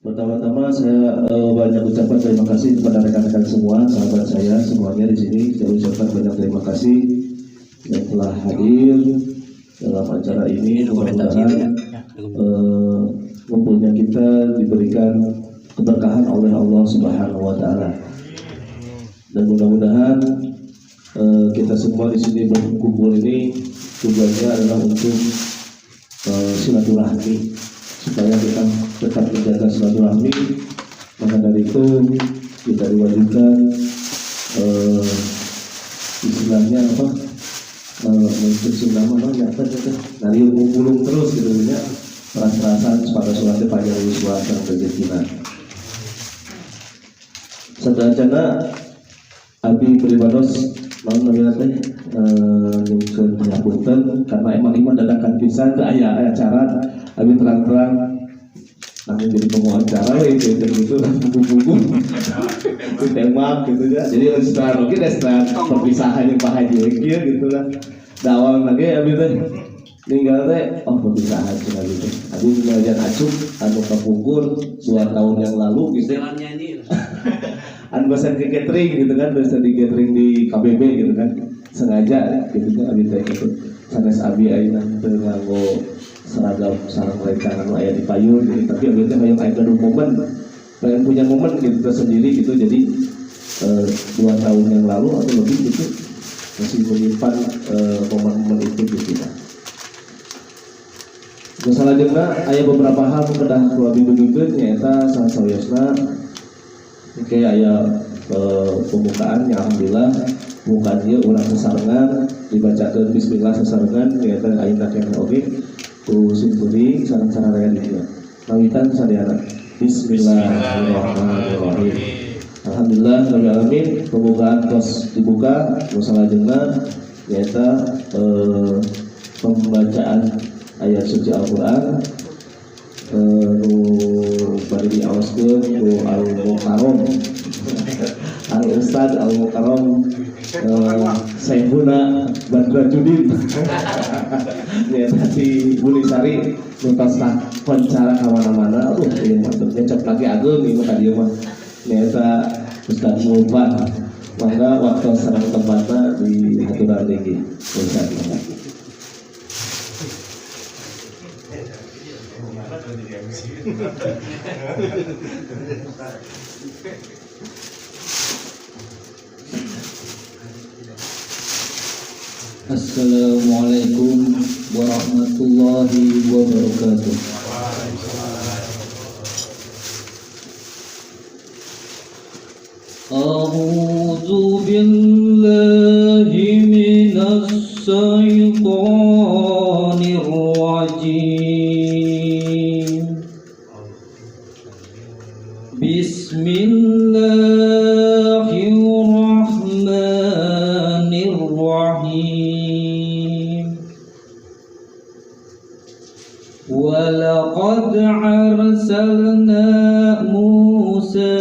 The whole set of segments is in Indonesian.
Pertama-tama saya banyak ucapkan terima kasih kepada rekan-rekan semua, sahabat saya semuanya di sini. Saya ucapkan banyak terima kasih yang telah hadir dalam acara ini. Mudah-mudahan ngumpulnya kita diberikan keberkahan oleh Allah Subhanahu Wa Taala. Dan mudah-mudahan kita semua di sini berkumpul ini tujuannya adalah untuk silaturahmi, supaya kita tetap menjaga silaturahmi. Maka dari itu kita diwajibkan istilahnya apa, dari ngumpulung terus gitu ya, perasaan pada suratnya panjang wiswa dan rezekinya. Sedangkan Abi beribados mau namanya nyungkeun pengapunten karena emang iman dadakan pisan teh aya acara Abi terang-terang namun jadi pewawancara gitu buku-buku ditembak gitu ya. Jadi setelah oke deh setelah perpisahan yang Pak Haji kieu gitu lah. Dawang lagi Abi teh tinggal teh perpisahan cenah gitu. Abi ngajian acuk anu kapungkur 2 tahun yang lalu gitu. Anu bahasan ke catering gitu kan, biasa di catering di KBB gitu kan, sengaja gitu kan Abi teh gitu. Sanes Abi ayeuna teu nganggo seragam sareng mereka anu aya di payun gitu, tapi Abi teh hayang aya momen, pengen punya momen gitu tersendiri gitu. Jadi 2 tahun yang lalu atau lebih gitu masih menyimpan momen-momen itu gitu kan. Selanjutnya aya beberapa hal kedah Abi begikeun nyaeta sasawiosna kayak aya pembukaan ya, alhamdulillah pembukaan ieu urang sasarengan dibacakeun bismillah sasarengan nyaeta ayeuna keneh oge ku simpuri sareng-sareng raya dieu. Nawitan sadayana. Bismillahirrahmanirrahim. Alhamdulillah rabbil alamin, pembukaan tos dibuka nu salajengna nyaeta pembacaan ayat suci Al-Qur'an nu bari diaoskeun ku Al-Mukarram Al-Ustad Al-Mukarram Saifuna Badradudin ya tadi Bulisari nutas koncara kemana-mana. Ini maksudnya cek lagi ageng ini tadi mah nyata Ustad Mulpan. Maka waktu serang tempatnya di haturan tinggi Ustad. Assalamualaikum warahmatullahi wabarakatuh. A'udzu billahi minas syaitonir rajim. Bismillahirrahmanirrahim. Walaqad arsalna Musa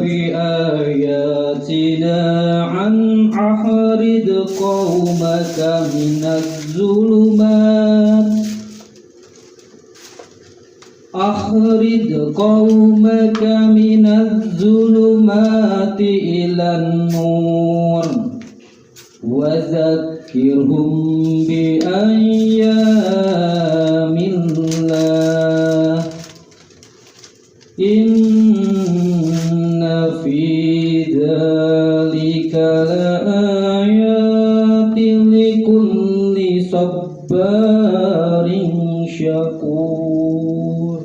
biayatina an ahrid qaumaka minaz zulumat أخرج قومك من الظلمات إلى النور وذكرهم بأيام الله إن في ذلك لآيات لكل صبار شكور.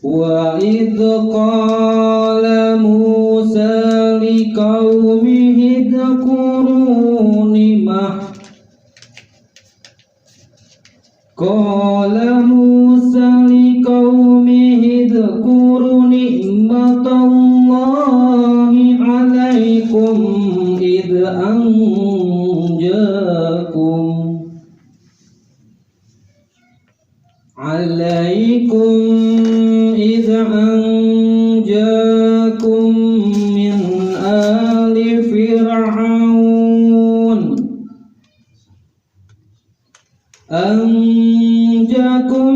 وَإِذْ قَالَ مُوسَى لِقَوْمِهِ اذْكُرُوا نِعْمَةَ اللَّهِ عَلَيْكُمْ إِذْ أنجاكم من آل فرعون أنجاكم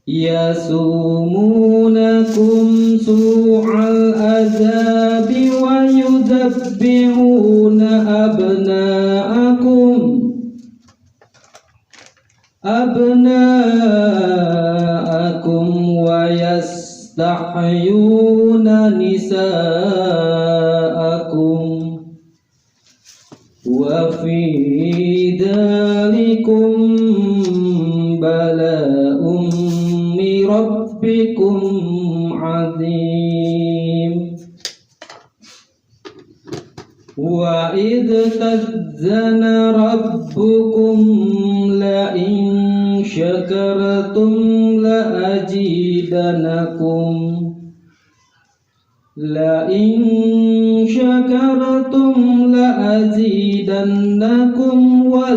يسومونكم سوء العذاب ويذبحون أبناءكم ويستحيون نساءكم وفي ذلكم بلاء من ربكم عظيم وإذ تأذن ربكم لئن شكرتم لأزيدنكم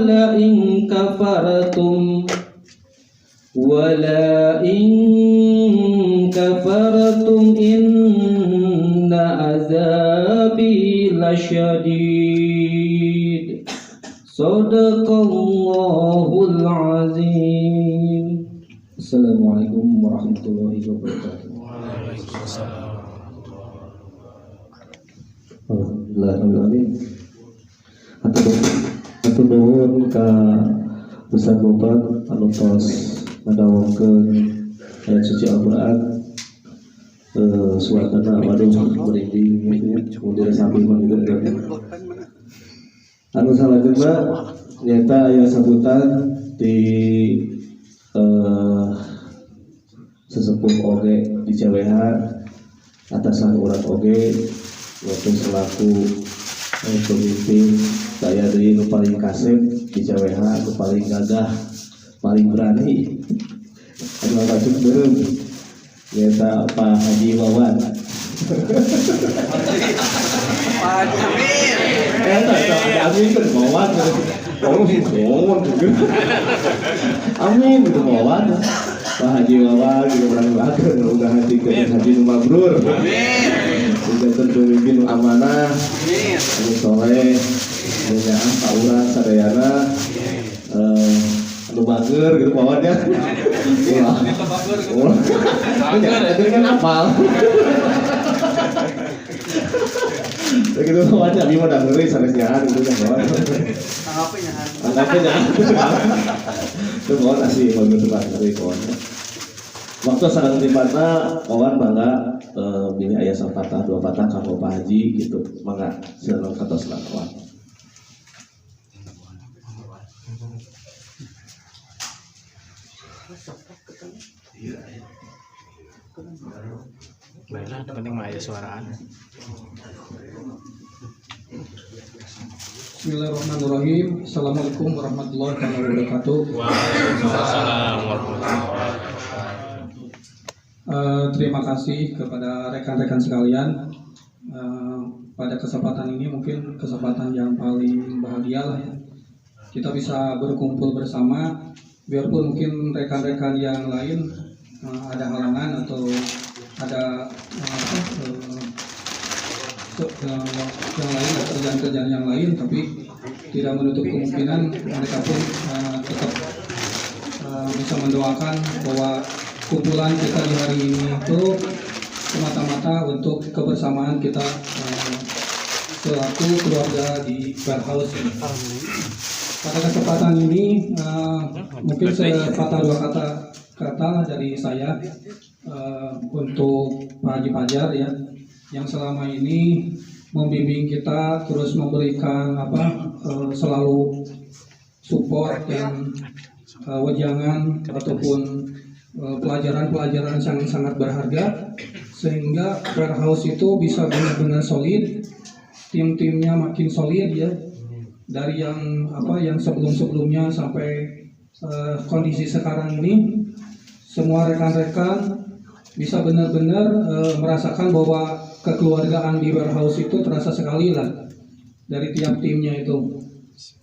ولئن كفرتم إن عذابي لشديد صدق الله العظيم. Assalamualaikum warahmatullahi wabarakatuh. Alhamdulillah. Atur nuhun ka Ustaz Boban anu tos ngadawongkeun ayat suci Al-Qur'an. Suasana waduh merinding gitu ya. Kemudian sambil juga anu salajengna nyata aya sambutan di sesepuh oge di CWH atasan urang oge waktu selaku pemimpin saya dari nu paling kasep di CWH, nu paling gagah, paling berani anu ngajeng beureum nyata Pak Haji Wawan. Pak Amin kan Wawan. Amin gitu Wawan. Pak Haji Wawan juga orang bahagia, udah hati ke Haji Mabrur. Amin. Udah terpemimpin amanah. Amin. Anu soleh, punya Pak sadayana. Anu bager gitu Wawan ya. Wah. Bager kan apal. Begitu Wawan abi mah da ngeureus sanes nyahan gitu kan Wawan. Anggapnya itu Wawan asli bagus banget dari Wawan. Waktu sareng tipatna Wawan bangga bini aya sapatah dua patah kanggo Pak Haji gitu. Mangga silakan katos Wawan. Baiklah, penting mah aya suaraan. Bismillahirrahmanirrahim. Assalamualaikum warahmatullahi wabarakatuh. Waalaikumsalam warahmatullahi wabarakatuh. Terima kasih kepada rekan-rekan sekalian. Pada kesempatan ini mungkin kesempatan yang paling bahagia lah ya. Kita bisa berkumpul bersama, biarpun mungkin rekan-rekan yang lain ada halangan atau ada yang lain, kerjaan-kerjaan yang lain, tapi tidak menutup kemungkinan mereka pun tetap bisa mendoakan bahwa kumpulan kita di hari ini itu semata-mata untuk kebersamaan kita selaku keluarga di Warehouse. Pada kesempatan ini mungkin sepatah dua kata dari saya untuk Pak Haji Fajar ya, yang selama ini membimbing kita, terus memberikan selalu support dan wejangan ataupun pelajaran-pelajaran yang sangat berharga, sehingga Warehouse itu bisa benar-benar solid, tim-timnya makin solid ya, dari yang sebelum-sebelumnya sampai kondisi sekarang ini. Semua rekan-rekan bisa benar-benar merasakan bahwa kekeluargaan di Warehouse itu terasa sekali lah dari tiap timnya itu.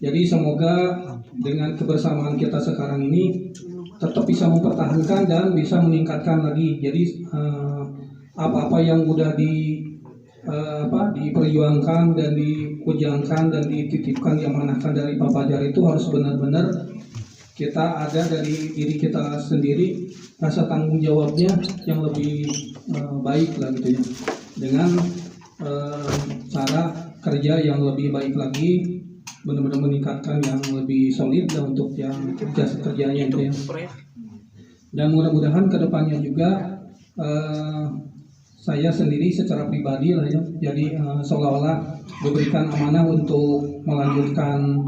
Jadi semoga dengan kebersamaan kita sekarang ini tetap bisa mempertahankan dan bisa meningkatkan lagi. Jadi apa-apa yang udah diperjuangkan dan dipujangkan dan dititipkan diamanahkan dari Pak Fajar itu harus benar-benar kita ada dari diri kita sendiri rasa tanggung jawabnya yang lebih baik lah gitu ya, dengan cara kerja yang lebih baik lagi, benar-benar meningkatkan yang lebih solid lah untuk yang kerjanya itu ya. Dan mudah-mudahan kedepannya juga saya sendiri secara pribadi lah ya, jadi seolah-olah diberikan amanah untuk melanjutkan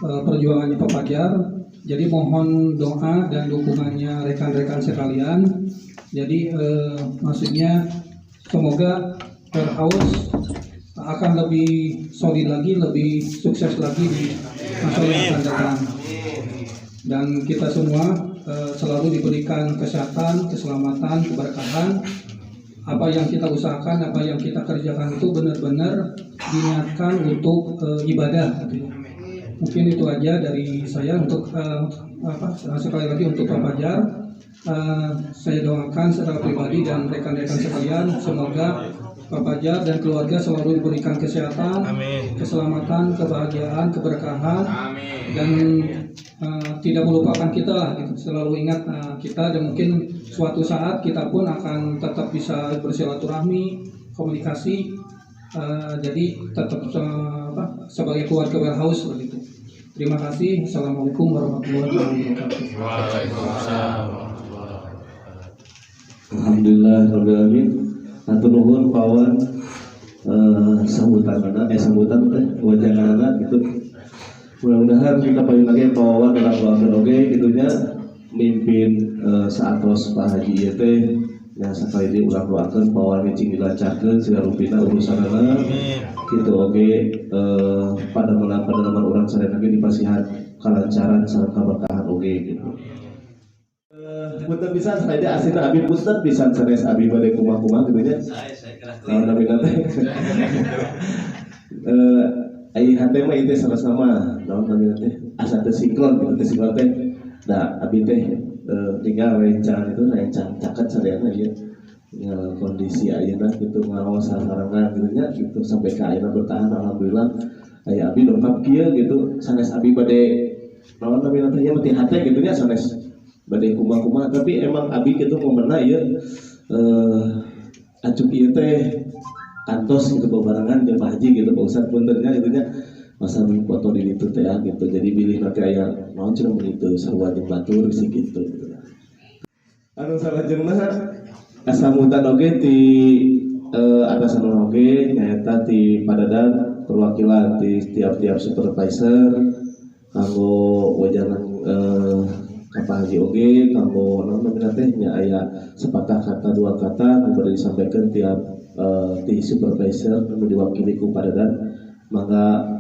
perjuangannya Pak Fajar. Jadi mohon doa dan dukungannya rekan-rekan sekalian. Jadi maksudnya semoga Warehouse akan lebih solid lagi, lebih sukses lagi di masa yang akan datang. Dan kita semua selalu diberikan kesehatan, keselamatan, keberkahan. Apa yang kita usahakan, apa yang kita kerjakan itu benar-benar diniatkan untuk ibadah. Mungkin itu aja dari saya untuk sekali lagi untuk Pak Fajar. Saya doakan secara pribadi dan rekan-rekan sekalian, semoga Pak Fajar dan keluarga selalu diberikan kesehatan, keselamatan, kebahagiaan, keberkahan, dan tidak melupakan kita lah, gitu. Selalu ingat kita, dan mungkin suatu saat kita pun akan tetap bisa bersilaturahmi, komunikasi, jadi tetap sebagai keluarga Warehouse begitu. Terima kasih. Assalamualaikum warahmatullahi wabarakatuh. Alhamdulillah rabbil alamin. Atur nuhun pawan sambutan wajanganana gitu. Mudah-mudahan kita paling lagi pawan dalam keluarga oge gitunya mimpin saatos Pak Haji ieu teh yang sekali di ulang-ulangkeun pawan micing dilancarkeun segala rupina urusanana kitu oge pada menaman urang sadaya ge dipasihan kalancaran sareng kaberkahan oge gitu. Punten pisan saja asina abi punten pisan sanes abi bade kumaha-kumaha kitu nya. Naon abi teh. Ai hate mah ieu sama-sama naon abi teh asa teh sinkron kitu teh sinkron teh. Da abi teh tinggal rencana itu rencana caket sadeana ieu. Kondisi ayeuna kitu ngaos sarangan kitu nya gitu sampai ka ayeuna bertahan alhamdulillah. Aya abi dongkap kieu gitu sanes abi bade naon abi teh nya meuti hate kitu nya sanes badai kumaha-kumaha, tapi emang abi gitu momenna ya acuk ieu teh kantos gitu bebarengan jeung Pak Haji gitu Pak Ustad puntennya gitu nya masa foto di ditu teh gitu. Jadi bilih nanti aya naon cenah mun itu sarua jeung batur sih gitu. Anu salajengna asamutan oge ti atasan oge nyaeta ti Padadan perwakilan ti tiap-tiap supervisor kanggo wajangan Pak Haji oge kanggo namanya teh nya aya sepatah kata dua kata nu bari disampaikan tiap ti supervisor nu diwakili ku Padadan mangga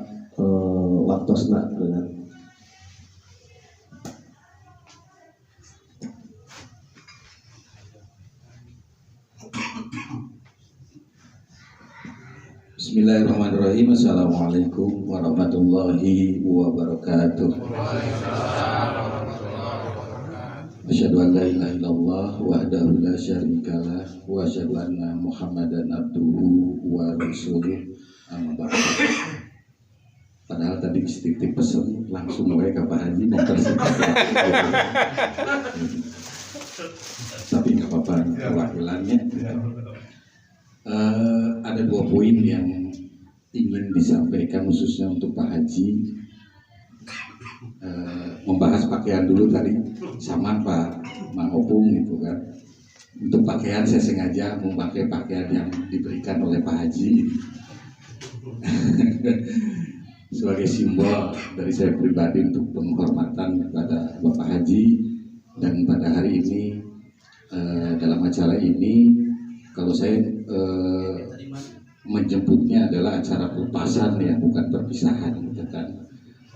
waktosna dengan Bismillahirrahmanirrahim. Assalamualaikum warahmatullahi wabarakatuh. Asyhadu an la ilaha illallah wahdahu la syarikalah wa asyhadu anna Muhammadan abduhu wa rasuluh. Amma ba'du. Padahal tadi titip pesen langsung wae ka Pak Haji mempersingkat. Tapi enggak apa-apa perwakilannya. Ada dua poin yang ingin disampaikan khususnya untuk Pak Haji. Membahas pakaian dulu tadi sama Pak Mang Opung gitu kan. Untuk pakaian saya sengaja memakai pakaian yang diberikan oleh Pak Haji sebagai simbol dari saya pribadi untuk penghormatan kepada Bapak Haji. Dan pada hari ini dalam acara ini kalau saya menjemputnya adalah acara pelepasan ya, bukan perpisahan gitu kan.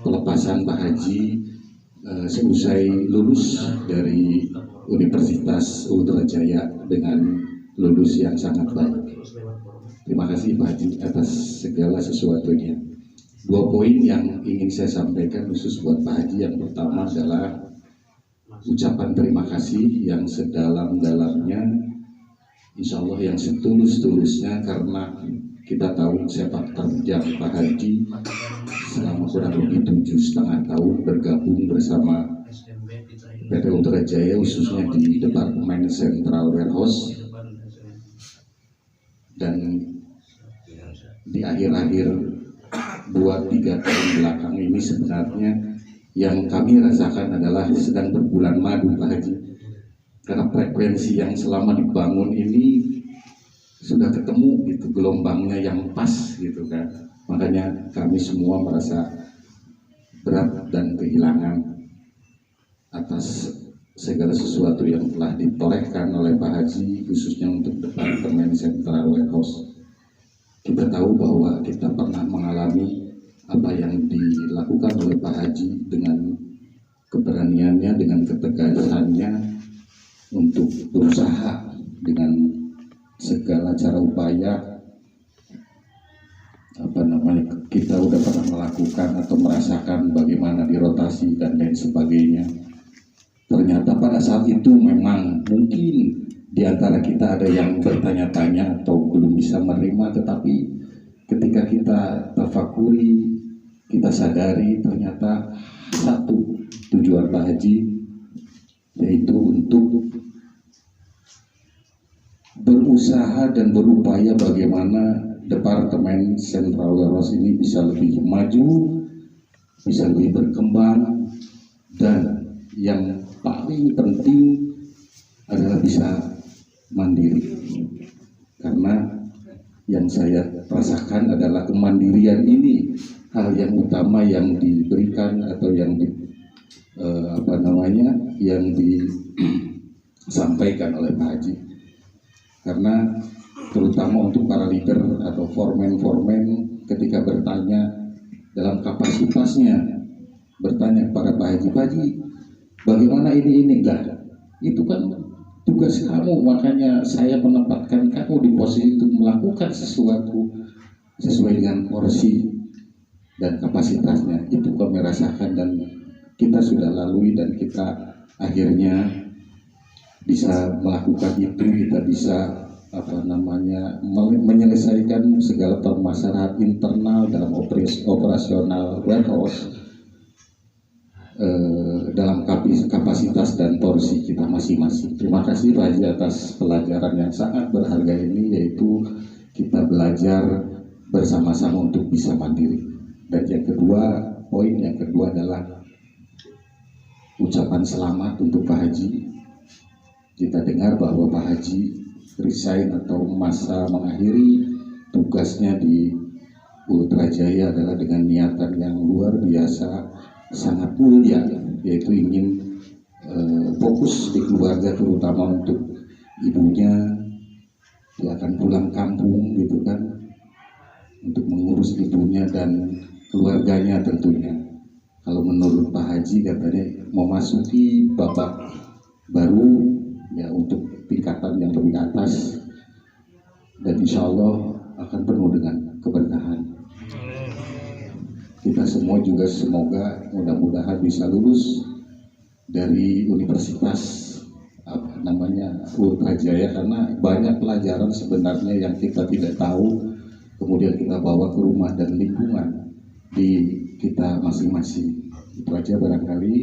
Pelepasan Pak Haji seusai lulus dari Universitas Ultrajaya dengan lulus yang sangat baik. Terima kasih Pak Haji atas segala sesuatunya. Dua poin yang ingin saya sampaikan khusus buat Pak Haji. Yang pertama adalah ucapan terima kasih yang sedalam-dalamnya, insya Allah yang setulus-tulusnya, karena kita tahu sepak terjang Pak Haji selama kurang lebih 7,5 tahun bergabung bersama PT Ultra Jaya khususnya di Departemen Central Warehouse, dan di akhir-akhir 2-3 tahun belakang ini sebenarnya yang kami rasakan adalah sedang berbulan madu Pak Haji, karena frekuensi yang selama dibangun ini sudah ketemu gitu gelombangnya yang pas gitu kan. Makanya kami semua merasa berat dan kehilangan atas segala sesuatu yang telah ditorehkan oleh Pak Haji khususnya untuk Departemen Central Warehouse. Kita tahu bahwa kita pernah mengalami apa yang dilakukan oleh Pak Haji dengan keberaniannya, dengan ketegasannya untuk berusaha dengan segala cara upaya. Kita udah pernah melakukan atau merasakan bagaimana dirotasi dan lain sebagainya. Ternyata pada saat itu memang mungkin di antara kita ada yang bertanya-tanya atau belum bisa menerima, tetapi ketika kita tafakuri, kita sadari ternyata satu tujuan Pak Haji, yaitu untuk berusaha dan berupaya bagaimana Departemen Central Warehouse ini bisa lebih maju, bisa lebih berkembang, dan yang paling penting adalah bisa mandiri. Karena yang saya rasakan adalah kemandirian ini hal yang utama yang diberikan atau yang yang disampaikan oleh Pak Haji. Karena terutama untuk para leader atau foreman ketika bertanya dalam kapasitasnya, bertanya kepada Pak Haji, bagaimana ini enggak? Itu kan tugas kamu, makanya saya menempatkan kamu di posisi untuk melakukan sesuatu sesuai dengan porsi dan kapasitasnya. Itu kami rasakan dan kita sudah lalui, dan kita akhirnya bisa melakukan itu. Kita bisa menyelesaikan segala permasalahan internal dalam operasional warehouse dalam kapasitas dan porsi kita masing-masing. Terima kasih Pak Haji atas pelajaran yang sangat berharga ini, yaitu kita belajar bersama-sama untuk bisa mandiri. Dan poin yang kedua adalah ucapan selamat untuk Pak Haji. Kita dengar bahwa Pak Haji resign atau masa mengakhiri tugasnya di Ultra Jaya adalah dengan niatan yang luar biasa, sangat mulia, yaitu ingin fokus di keluarga, terutama untuk ibunya. Dia akan pulang kampung gitu kan, untuk mengurus ibunya dan keluarganya tentunya. Kalau menurut Pak Haji katanya memasuki babak baru ya, untuk tingkatan yang lebih atas, dan insya Allah akan penuh dengan keberkahan. Kita semua juga semoga mudah-mudahan bisa lulus dari Universitas Ultra Jaya, karena banyak pelajaran sebenarnya yang kita tidak tahu, kemudian kita bawa ke rumah dan lingkungan di kita masing-masing. Itu aja barangkali.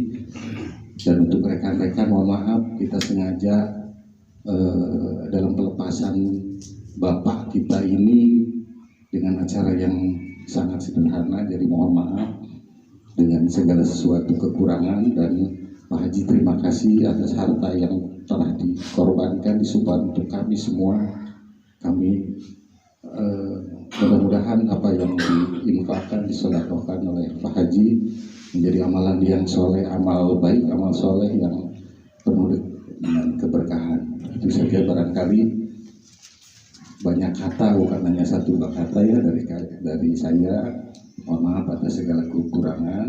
Dan untuk rekan-rekan, mohon maaf kita sengaja dalam pelepasan bapak kita ini dengan acara yang sangat sederhana, jadi mohon maaf dengan segala sesuatu kekurangan. Dan Pak Haji terima kasih atas harta yang telah dikorbankan, disumbang untuk kami semua. Kami mudah-mudahan apa yang diinfakkan, disedekahkan oleh Pak Haji menjadi amalan yang soleh, amal baik, amal soleh yang penuh dengan keberkahan. Itu saja barangkali. Banyak kata, bukan hanya satu kata ya dari saya. Mohon maaf atas segala kekurangan.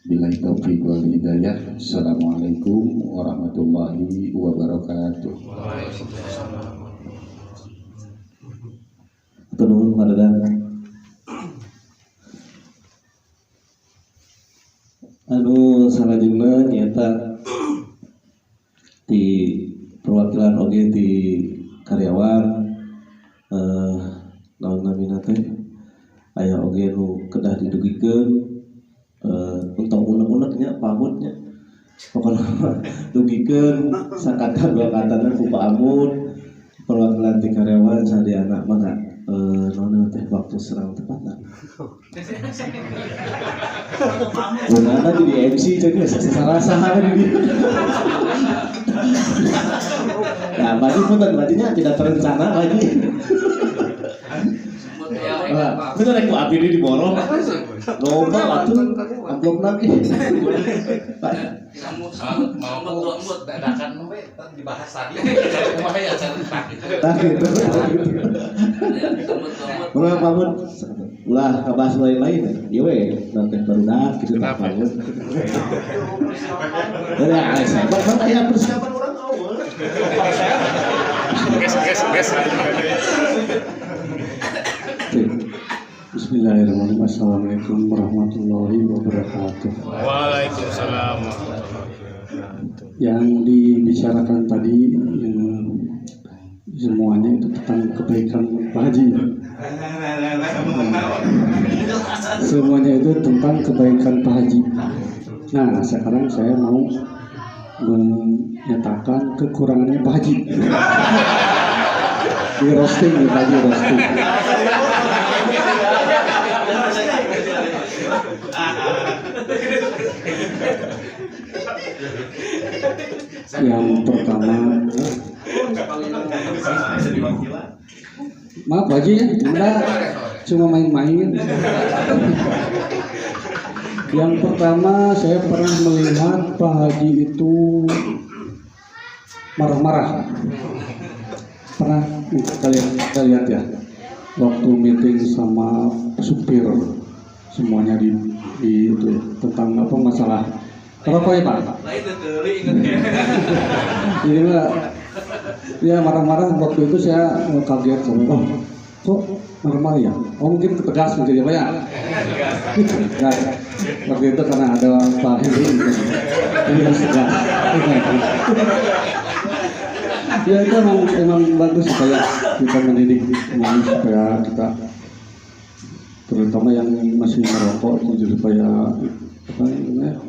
Billahi taufiq wal hidayah. Assalamualaikum warahmatullahi wabarakatuh. Penuh madadan. Salajengna nyata di perwakilan oge di karyawan naon namina teh aya oge nu kedah didugikeun untung unek-uneknya pamutnya pokoknya dugikeun sakata dua katana ku Pak Amun perwakilan ti karyawan sadayana mangga naon teh waktu serang tepatna. Beunana jadi MC jadi salah-salah di dieu. Nah, berarti tidak terencana lagi. Bener aku api ini diborong. Loba atuh amplop lagi. Mau dadakan dibahas tadi. Kumaha ya Menurut bangun ulah kabahas lain-lain. Ieu we nanti barudak kitu tah bangun. Ya, sabar aya persiapan urang awal. Ges. Bismillahirrahmanirrahim. Assalamualaikum warahmatullahi wabarakatuh. Waalaikumsalam. Yang dibicarakan tadi semuanya itu tentang kebaikan Pak Haji. Semuanya itu tentang kebaikan Pak Haji. Nah, sekarang saya mau menyatakan kekurangannya Pak Haji. Di roasting, Pak Haji roasting. Yang pertama, maaf Pak Haji ya, Anda cuma main-main. Yang pertama, saya pernah melihat Pak Haji itu marah-marah. Pernah kalian lihat ya, waktu meeting sama supir semuanya di itu tentang apa masalah rokok ya Pak. Jadi ya marah-marah waktu itu saya kaget sama kok marah-marah ya? Oh mungkin tegas mungkin ya Pak ya. Nah, waktu itu karena ada Pak Henry ini harus tegas. Ya itu emang bagus supaya kita mendidik semuanya supaya kita terutama yang masih merokok itu supaya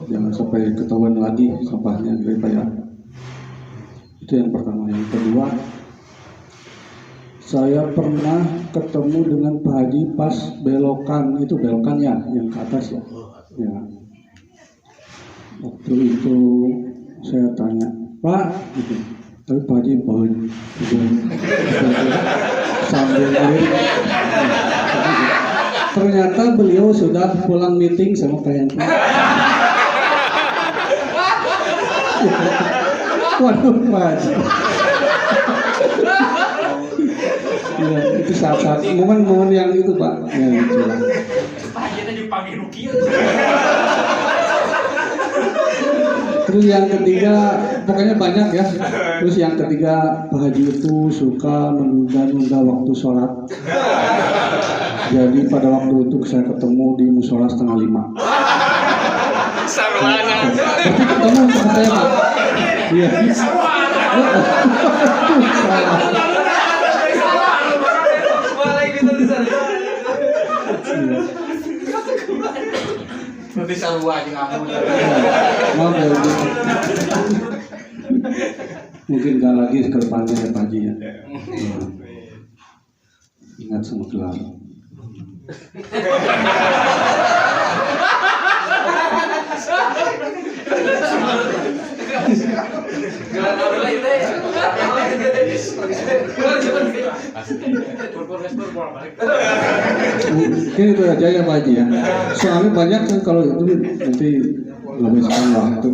jangan sampai ketahuan lagi sampahnya supaya itu yang pertama. Yang kedua, saya pernah ketemu dengan Pak Haji pas belokan ya yang ke atas ya. Waktu itu saya tanya Pak gitu. Tapi Pak Haji sambil ngelirik. Ternyata beliau sudah pulang meeting sama klien. Waduh Pak Haji. Ya, itu saat-saat momen-momen yang itu Pak. Ya, itu. Pak Haji tadi dipanggil Rukia. Terus yang ketiga, pokoknya banyak ya. Terus yang ketiga, Pak Haji itu suka menunda-nunda waktu sholat. Jadi pada waktu itu saya ketemu di musola 4:30. Sarwana. Tapi ketemu sama saya Pak. Iya. Nanti sarua aja ngamun. Maaf ya. Mungkin gak lagi ke depannya ya Pak Haji ya. Ingat sama gelar. Mungkin itu aja ya Pak Haji ya. Soalnya banyak kan kalau itu nanti menghabiskan waktu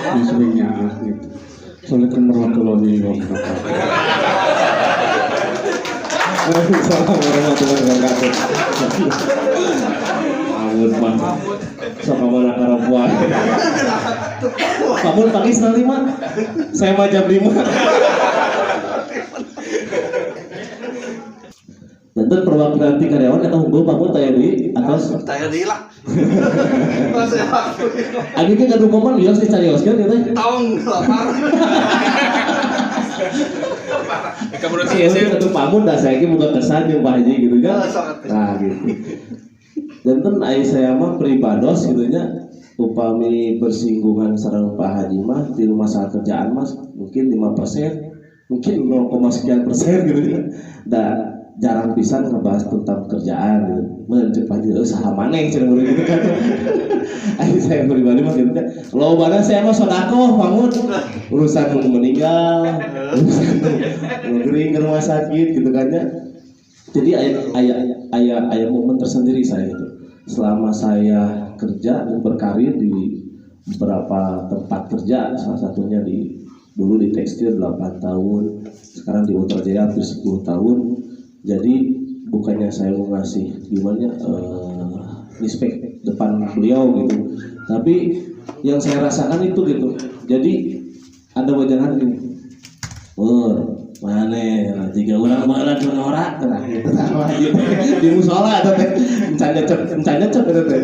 yang seringnya gitu. Assalamualaikum warahmatullahi wabarakatuh. Waalaikumsalam warahmatullahi wabarakatuh. Amun mah sok mana karapuan. Kamu pagi setengah 5. Saya mah jam 5. Tentu perwakilan ti karyawan eta unggul bangun taya di atas. Tanya deui lah. Abi ge gaduh momen lios dicarioskeun ya teh. Taong lapar. Kamu Iya sih satu pamun dah saya buka kesan yang Pak Haji gitu kan. Nah gitu. Dan kan saya mah pribados gitunya upami bersinggungan sareng Pak Haji mah di rumah saat kerjaan mas mungkin 5%, mungkin 0, sekian persen gitu ya. Dan jarang pisan ngebahas tentang kerjaan gitu. Mencek Pak Haji saha maneh cenah gitu kan. Akhirnya saya pribadi mah gitu. Lo mana saya mah sodako bangun urusan meninggal, urusan ngering ke rumah sakit gitu kan ya. Jadi ayah momen tersendiri saya itu. Selama saya kerja dan berkarir di beberapa tempat kerja, salah satunya dulu di tekstil 8 tahun, sekarang di Ultra Jaya hampir 10 tahun. Jadi bukannya saya mau ngasih gimana respect depan beliau gitu, tapi yang saya rasakan itu gitu. Jadi ada wajangan gini, mana jika orang malah norak terakhir di musola atau mencanya cep itu teh.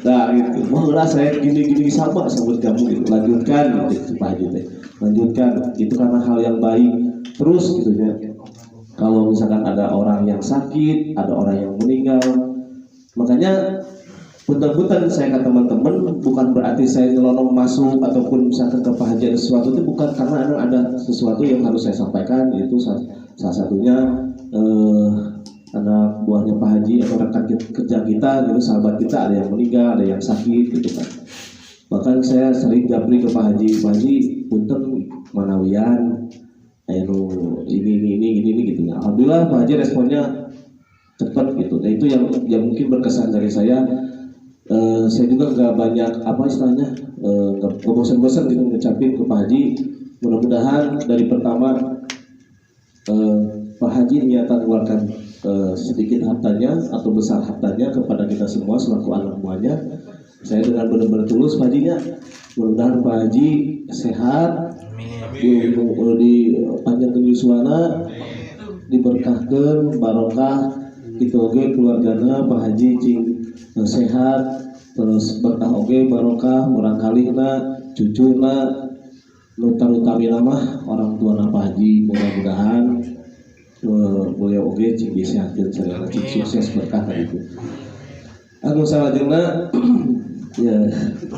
Nah gitu, malah saya gini sama buat kamu gitu. Lanjutkan gitu Pak Haji teh, lanjutkan itu karena hal yang baik terus gitu ya. Kalau misalkan ada orang yang sakit, ada orang yang meninggal, makanya punten-punten saya ke teman-teman, bukan berarti saya nyelonong masuk ataupun misalkan ke Pak Haji ada sesuatu, itu bukan, karena ada sesuatu yang harus saya sampaikan, yaitu salah satunya anak buahnya Pak Haji atau rekan kerja kita gitu, sahabat kita ada yang meninggal, ada yang sakit gitu kan. Bahkan saya sering japri ke Pak Haji punten manawian ini gitu ya. Alhamdulillah Pak Haji responnya cepat gitu. Nah itu yang mungkin berkesan dari saya. Saya juga nggak banyak apa istilahnya nggak bosan-bosan gitu ngucapin ke Pak Haji. Mudah-mudahan dari pertama Pak Haji niatan mengeluarkan sedikit hartanya atau besar hartanya kepada kita semua selaku anak buahnya. Saya dengan benar-benar tulus Pak Hajinya. Mudah-mudahan Pak Haji sehat, di panjang yuswana, diberkahkan barokah gitu oge keluargana Pak Haji cing sehat, terus berkah oge barokah murangkalihna cucuna nutar-utamina mah orang tua Pak Haji. Mudah-mudahan beliau oge cing disehatkeun sareng cing sukses berkah itu. Anu salajengna ya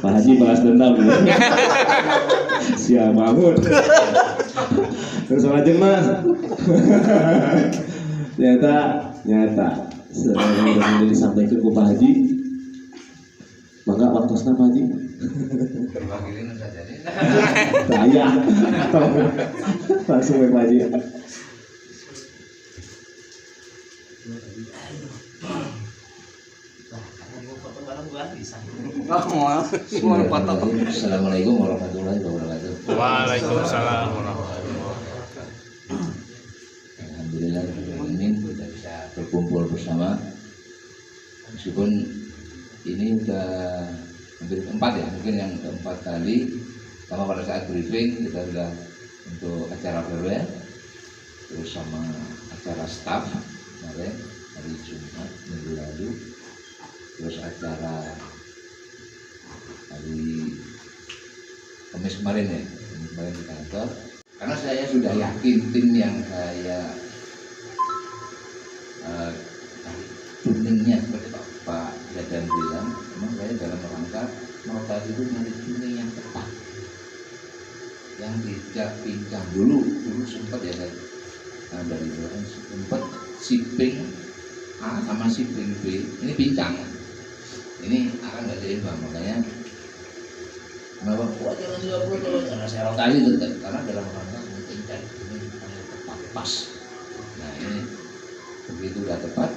Pak Haji balas dendam ya. Siap Mahmud. Terus salajengna nyata sudah disampaikan ke Pak Haji, maka waktunya Pak Haji saya langsung ke Pak Haji. Assalamualaikum warahmatullahi wabarakatuh. Waalaikumsalam warahmatullahi wabarakatuh. Alhamdulillah kita bisa berkumpul bersama, meskipun ini udah hampir keempat ya, mungkin yang keempat kali. Sama pada saat briefing kita sudah untuk acara farewell, terus sama acara staff kemarin hari Jumat minggu lalu, terus acara hari Kamis kemarin ya, kemarin di kantor. Karena saya sudah yakin tim yang saya tuningnya seperti Pak Jadan bilang, memang saya dalam rangka merotasi itu nyari tuning yang tepat, yang tidak pincang. Dulu sempat ya saya dari bulan sempat shipping A sama shipping B ini pincang, ini akan nggak seimbang. Makanya kenapa jangan 30 karena saya rotasi tetap, karena dalam rangka mungkin cari tuning yang tepat pas. Nah ini begitu udah tepat,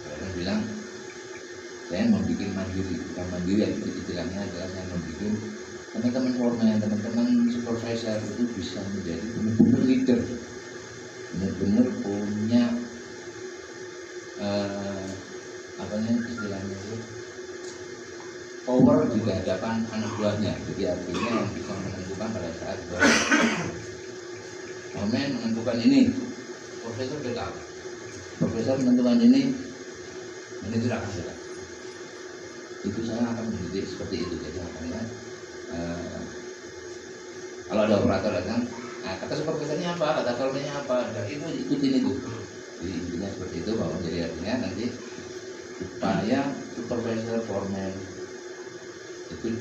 saya bilang saya mau bikin mandiri, bukan mandiri, istilahnya adalah saya mau bikin teman-teman foreman, teman-teman supervisor itu bisa menjadi benar-benar leader, benar-benar punya istilahnya itu power di hadapan anak buahnya. Jadi artinya yang bisa menentukan pada saat foreman menentukan ini, profesor backup, profesor menentukan ini tidak akan beda. Itu saya akan mendidik seperti itu. Jadi makanya kalau ada operator datang, kata supervisornya apa, kata foremannya apa, dan itu ikutin itu. Jadi intinya seperti itu, bahwa jadi artinya nanti supaya supervisor foreman itu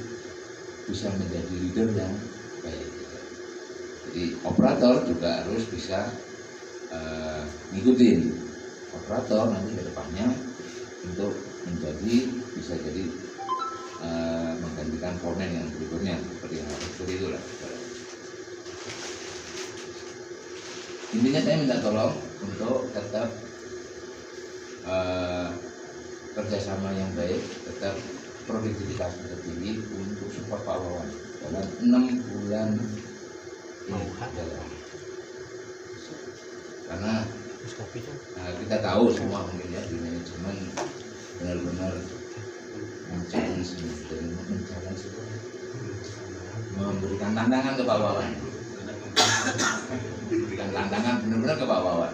bisa menjadi leader yang baik. Jadi operator juga harus bisa ngikutin operator nanti ke depannya untuk menjadi bisa jadi menggantikan foreman yang berikutnya seperti itulah. Intinya saya minta tolong untuk tetap kerjasama yang baik, tetap produktivitas tertinggi untuk support Pak Wawan dalam 6 bulan ini. Karena kita tahu semua mungkin ya di manajemen benar-benar mencari memberikan tantangan ke Pak Wawan, memberikan tantangan benar-benar ke Pak Wawan.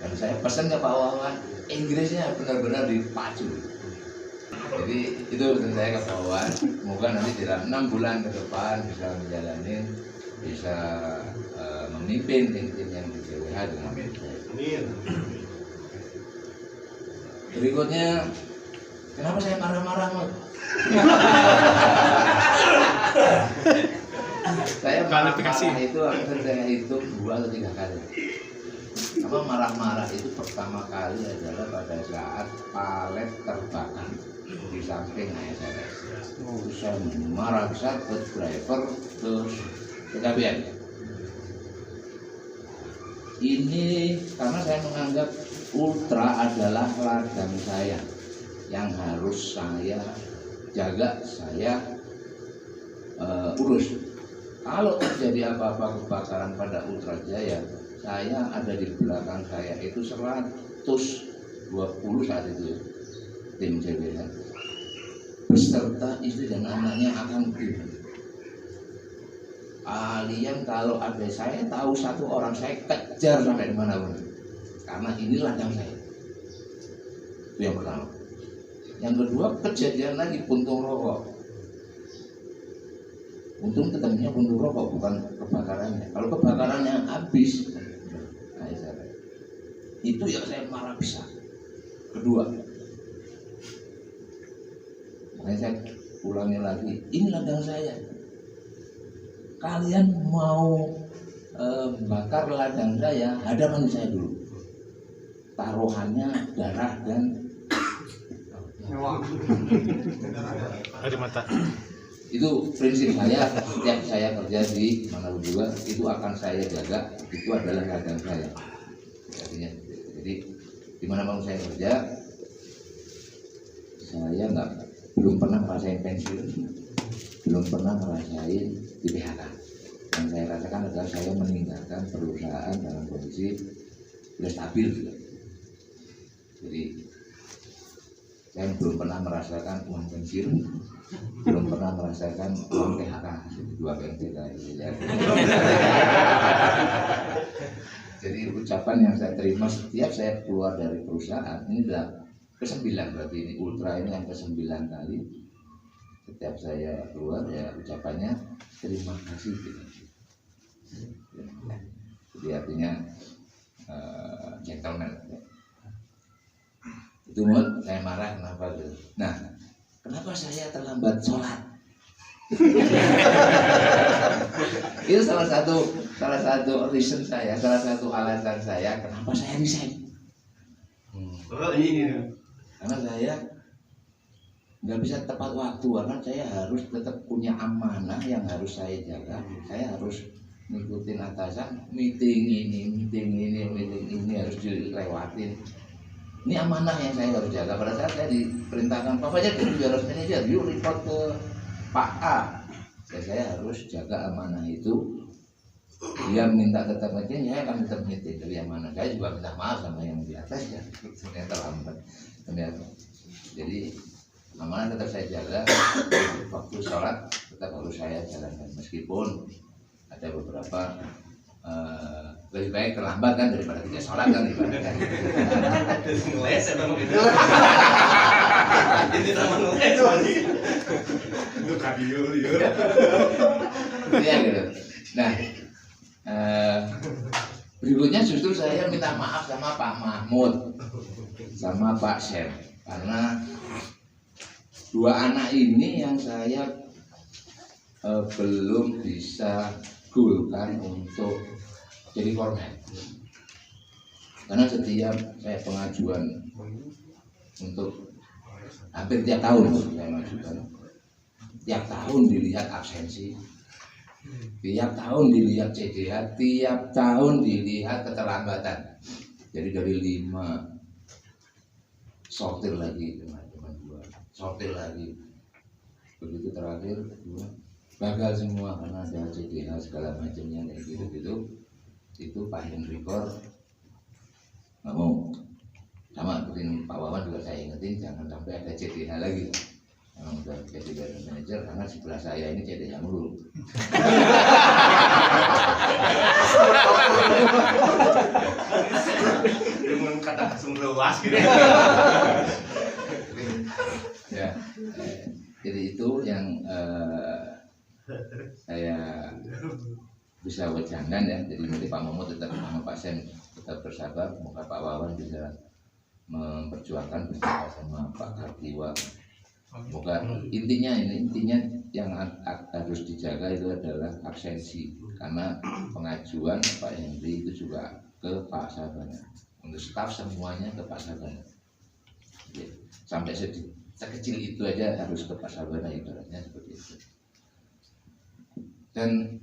Dan saya pesan ke Pak Wawan, Inggrisnya benar-benar dipacu. Jadi itu pesan saya ke Pak Wawan. Semoga nanti dalam 6 bulan ke depan bisa menjalani, bisa memimpin tim-tim yang di JWH dengan baik. Berikutnya, kenapa saya marah-marah, Mas? Saya marah-marah itu akan saya hitung 2 atau 3 kali. Apa marah-marah itu pertama kali adalah pada saat palet terbakar di samping ASRS. Saya marah besar ke driver terus PKBN. Ini karena saya menganggap Ultra adalah ladang saya yang harus saya jaga, saya urus. Kalau terjadi apa-apa kebakaran pada Ultra Jaya, saya ada di belakang saya itu 120 saat itu ya, tim JWH beserta istri dan anaknya akan pergi. Kalian kalau ada saya tahu satu orang, saya kejar sampai dimanapun, karena ini ladang saya. Itu yang pertama. Yang kedua, kejadian lagi puntung rokok. Untung ketemunya puntung rokok, bukan kebakarannya. Kalau kebakarannya habis, nah, itu yang saya marah besar. Kedua, makanya saya ulangi lagi, ini ladang saya. Kalian mau bakar ladang saya, hadapan saya dulu. Taruhannya darah dan Ada mata. itu prinsip saya. Setiap saya kerja di mana juga itu akan saya jaga, itu adalah ladang saya. Artinya, jadi dimanapun saya kerja, saya belum pernah ngerasain pensiun, belum pernah ngerasain di PHK. Yang saya rasakan adalah saya meninggalkan perusahaan dalam kondisi sudah stabil juga. Jadi saya belum pernah merasakan uang pensiun, belum pernah merasakan uang PHK, 2 PHK. Jadi ucapan yang saya terima setiap saya keluar dari perusahaan, ini sudah ke-9 berarti ini Ultra ini yang ke-9 kali. Setiap saya keluar ya ucapannya terima kasih. Jadi artinya gentleman. Itu Mut, saya marah kenapa gitu. Nah, kenapa saya terlambat sholat? Itu salah satu reason saya, salah satu alasan saya kenapa saya resign. Karena saya nggak bisa tepat waktu, karena saya harus tetap punya amanah yang harus saya jaga. Saya harus ngikutin atasan, meeting ini harus dilewatin. Ini amanah yang saya harus jaga. Pada saat saya diperintahkan, Pak Fajar jadi harus manajer, yuk report ke Pak A. Ya, saya harus jaga amanah itu. Dia minta tetap meeting, saya akan tetap meeting. Dari amanah saya juga minta maaf sama yang di atas ya, ternyata terlambat. Ternyata. Jadi amanah tetap saya jaga. Waktu sholat tetap harus saya jalankan, meskipun ada beberapa lebih baik terlambat kan daripada tidak sholat kan ibaratnya. Ngeles emang gitu. Ini sama ngeles lagi. Itu kadio ya. Iya gitu. Nah, berikutnya justru saya minta maaf sama Pak Mahmud, sama Pak Syem. karena dua anak ini yang saya belum bisa goalkan untuk jadi kornet. Karena setiap saya pengajuan untuk hampir tiap tahun saya mengajukan, tiap tahun dilihat absensi, tiap tahun dilihat CDH, tiap tahun dilihat keterlambatan. Jadi dari 5 sortir lagi, cuma 2 sortir lagi, begitu terakhir 2 gagal semua karena ada CDH segala macamnya kayak gitu. Itu Pak Henrikor nggak mau, sama seperti Pak Wawan juga saya ingetin jangan sampai ada CDH lagi. Memang udah jadi garden manager karena sebelah saya ini CDH mulu. Dengan kata sumber luas gitu. Ya, jadi itu yang saya bisa wejangan ya. Jadi nanti Pak Momo tetap sama Pak Sen tetap bersabar, semoga Pak Wawan bisa memperjuangkan bersama sama Pak Kartiwa. Semoga intinya yang harus dijaga itu adalah absensi, karena pengajuan Pak Henry itu juga ke Pak Sabana, untuk staf semuanya ke Pak Sabana. Ya, sampai sekecil itu aja harus ke Pak Sabana, ibaratnya seperti itu. Dan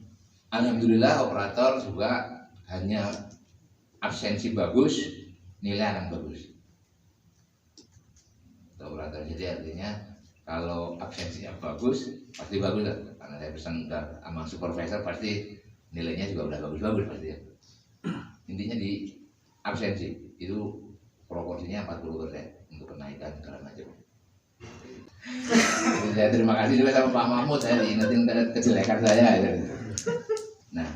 alhamdulillah operator juga hanya absensi bagus, nilai akan bagus. Operator jadi artinya kalau absensinya bagus pasti bagus lah, karena saya pesan udah sama supervisor pasti nilainya juga udah bagus-bagus pasti ya. Intinya di absensi itu proporsinya 40% untuk kenaikan segala macam. Jadi saya terima kasih juga sama Pak Mahmud, saya diingetin kejelekan saya. Nah,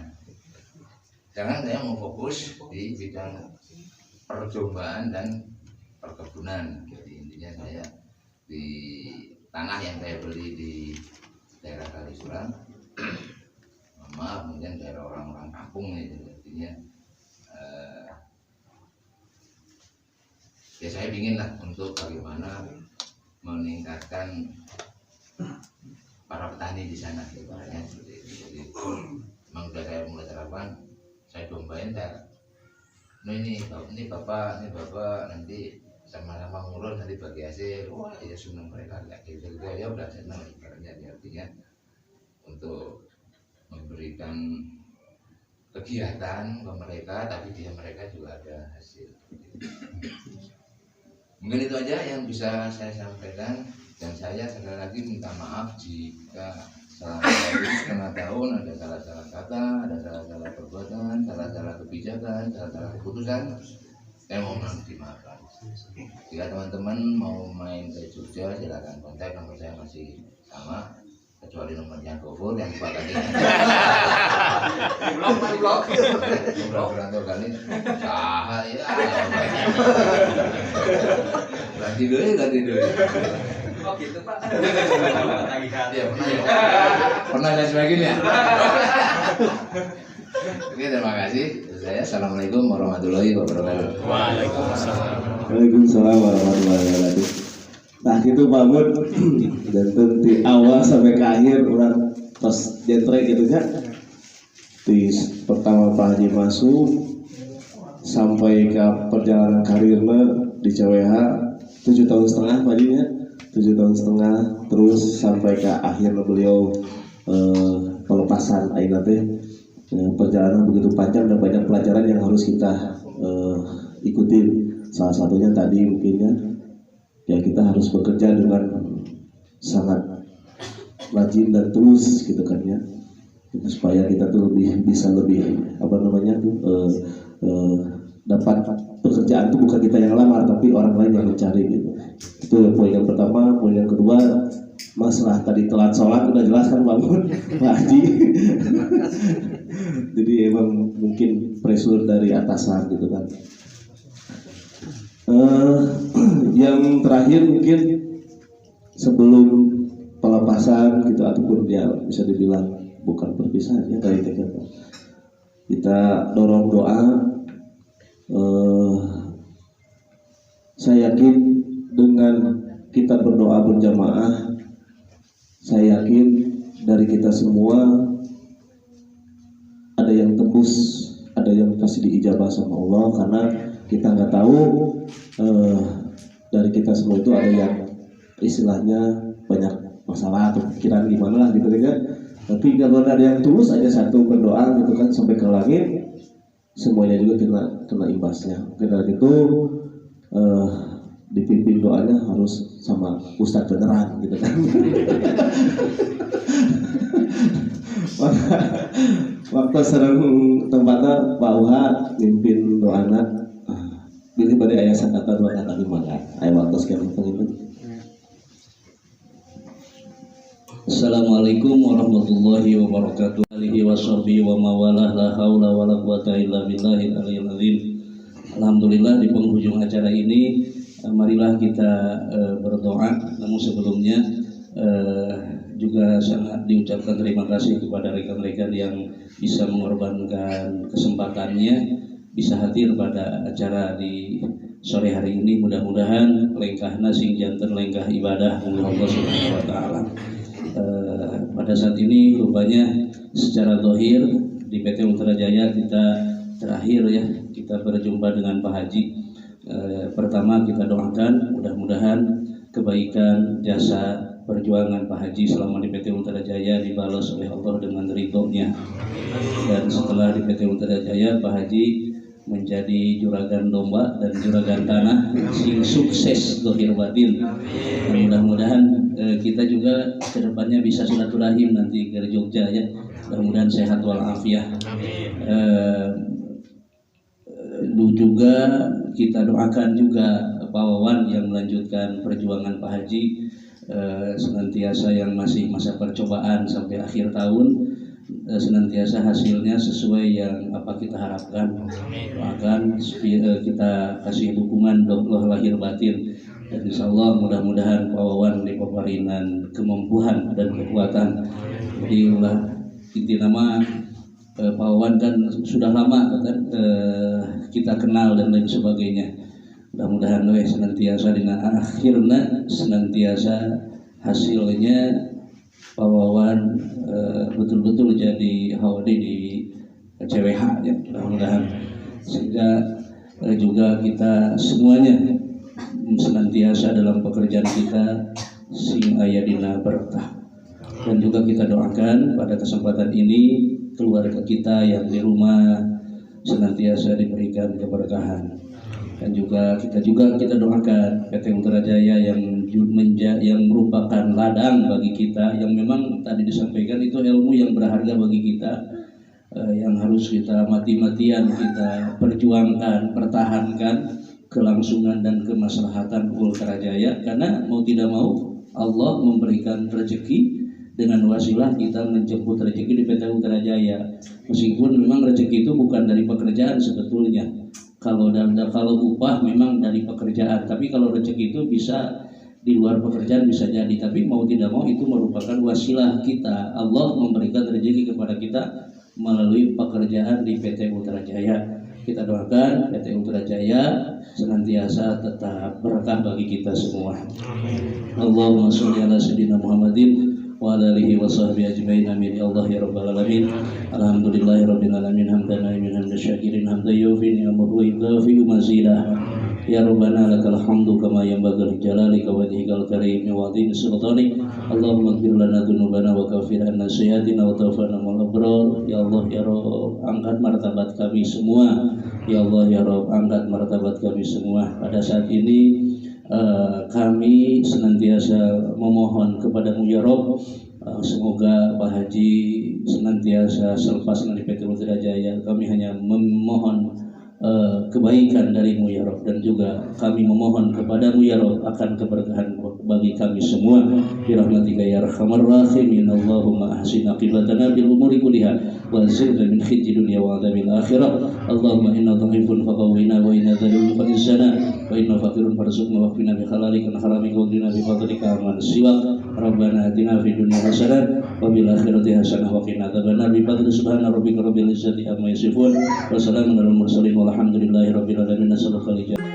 sekarang saya mau fokus di bidang percombaan dan perkebunan. Jadi intinya saya di tanah yang saya beli di daerah Kalisuran, kemudian daerah orang-orang kampung nih, artinya ya saya ingin lah untuk bagaimana meningkatkan para petani di sana, ibaratnya seperti itu. Jadi memang sudah saya mulai terapkan, saya dombain saya. Nah ini bapak nanti sama-sama ngurus, nanti bagi hasil, wah ya senang mereka kayak gitu, ya udah senang ibaratnya. Artinya untuk memberikan kegiatan ke mereka, tapi mereka juga ada hasil. Mungkin itu aja yang bisa saya sampaikan, dan saya sekali lagi minta maaf jika selama setengah tahun ada salah-salah kata, ada salah-salah perbuatan, salah-salah kebijakan, salah-salah keputusan. Saya mohon dimaafkan. Jika teman-teman mau main ke Jogja, silakan kontak, nomor saya masih sama, kecuali nomornya GoFood yang dipakai. Blok kali. Cahaya. Ganti dulu. Oh gitu Pak. Iya pernah ya. Pernah saya sebagian ya. Oke, terima kasih. Saya assalamualaikum warahmatullahi wabarakatuh. Waalaikumsalam warahmatullahi wabarakatuh. Nah itu Pak Mun, dan di awal sampai ke akhir orang tos jentre gitu kan. Di pertama Pak Haji masuk sampai ke perjalanan karirnya di CWH 7,5 tahun Pak Haji ya. 7,5 tahun, terus sampai ke akhir beliau pelepasan aina teh. Perjalanan begitu panjang dan banyak pelajaran yang harus kita ikuti. Salah satunya tadi mungkinnya ya kita harus bekerja dengan sangat rajin dan tulus gitu kan ya, supaya kita tuh bisa lebih dapat pekerjaan itu bukan kita yang lamar tapi orang lain yang mencari gitu. Itu poin yang pertama. Poin yang kedua, masalah tadi telat sholat udah jelas kan Pak Haji. Jadi emang mungkin pressure dari atasan gitu kan. Yang terakhir mungkin sebelum pelepasan gitu, ataupun ya bisa dibilang bukan perpisahan ya dari TKP, kita dorong doa. Saya yakin dengan dengan kita berdoa berjamaah, saya yakin dari kita semua ada yang tembus, ada yang pasti diijabah sama Allah, karena kita nggak tahu dari kita semua itu ada yang istilahnya banyak masalah atau pikiran gimana lah gitu kan. Tapi kalau ada yang tulus aja satu berdoa gitu kan sampai ke langit, semuanya juga kena imbasnya. Mungkin dari itu dipimpin doanya harus sama Ustadz beneran gitu kan. Waktu serang tempatnya Pak Uha mimpin doana, pilih pada ayat kata dua kata di mana ayat waktu sekian itu. Assalamualaikum warahmatullahi wabarakatuh. Alihi washabihi wa mawalah, la haula wala quwata illa billahil aliyil azim. Alhamdulillah, di penghujung acara ini marilah kita berdoa. Namun sebelumnya juga sangat diucapkan terima kasih kepada rekan-rekan yang bisa mengorbankan kesempatannya bisa hadir pada acara di sore hari ini. Mudah-mudahan lengkahna sing janten lengkah ibadah Allah Subhanahu wa taala. Pada saat ini rupanya secara zahir di PT Ultra Jaya kita terakhir ya, kita berjumpa dengan Pak Haji. Pertama kita doakan mudah-mudahan kebaikan jasa perjuangan Pak Haji selama di PT Ultra Jaya dibalas oleh Allah dengan ridhonya. Dan setelah di PT Ultra Jaya Pak Haji menjadi juragan domba dan juragan tanah sing sukses zahir batin. Mudah-mudahan kita juga kedepannya bisa silaturahim nanti ke Jogja ya. Mudah-mudahan sehat walafiat. Juga kita doakan juga Pak Wawan yang melanjutkan perjuangan Pak Haji, senantiasa yang masih masa percobaan sampai akhir tahun, senantiasa hasilnya sesuai yang apa kita harapkan. Doakan kita kasih dukungan doa lahir batin, dan insya Allah mudah-mudahan Pak Wawan dipaparinan kemampuan dan kekuatan. Jadi ulah inti nama Pak Wawan kan sudah lama kan kita kenal dan lain sebagainya. Mudah-mudahan senantiasa dengan akhirnya senantiasa hasilnya Pak Wawan betul-betul jadi hawadi di CWH ya, mudah-mudahan. Sehingga juga kita semuanya senantiasa dalam pekerjaan kita sing aya dina berkah. Dan juga kita doakan pada kesempatan ini keluarga kita yang di rumah senantiasa diberikan keberkahan. Dan juga kita doakan PT Ultra Jaya yang merupakan ladang bagi kita, yang memang tadi disampaikan itu ilmu yang berharga bagi kita, yang harus kita mati-matian kita perjuangkan, pertahankan kelangsungan dan kemaslahatan Ultra Jaya. Karena mau tidak mau Allah memberikan rezeki, dengan wasilah kita menjemput rezeki di PT Ultra Jaya. Meskipun memang rezeki itu bukan dari pekerjaan sebetulnya. Kalau upah memang dari pekerjaan, tapi kalau rezeki itu bisa di luar pekerjaan bisa jadi. Tapi mau tidak mau itu merupakan wasilah kita. Allah memberikan rezeki kepada kita melalui pekerjaan di PT Ultra Jaya. Kita doakan PT Ultra Jaya senantiasa tetap berkah bagi kita semua. Allahumma sholli ala sayyidina Muhammadin wa ala alihi wa sahbihi ajmain. Amin ya Allah ya rabbal alamin. Alhamdulillahi rabbil alamin, hamdan naimin hamdan syakirin hamdan yufi ni'amahu wa yudafi mazidah. Ya Rabbana lakal hamdu kama yanbaghi li jalalika wa wajhikal karim wa 'azimi sultanik. Allahumma ighfir lana dzunubana wa kaffir 'anna sayyi'atina wa tawaffana ma'al abrar. Ya Allah ya Rabb, angkat martabat kami semua. Ya Allah ya Rabb, angkat martabat kami semua. Pada saat ini kami senantiasa memohon kepadamu ya Rabb, semoga Pak Haji senantiasa selepas dari PT Ultra Jaya. Kami hanya memohon kebaikan darimu ya Rabb, dan juga kami memohon kepadamu ya Rabb akan keberkahan bagi kami semua. Birahmatika ya arhamar rahimin. Allahumma ahsin aqibatana bil umuri kulliha wa zirna min khizyi dunya wa adzabil akhirah. Allahumma inna dha'ifun faqawwina wa inna dhalilun fa'izzana wa inna faqirun farzuqna wa qina bi halalika wa haramika wa qina bi fadlika man siwak. Rabbana atina fid dunya hasanah wa bil akhirati hasanah wa qina adzabannar. Bi fadli subhana rabbika rabbil izzati amma yasifun wa salamun alal mursalin walhamdulillahi rabbil alamin. Assalamualaikum.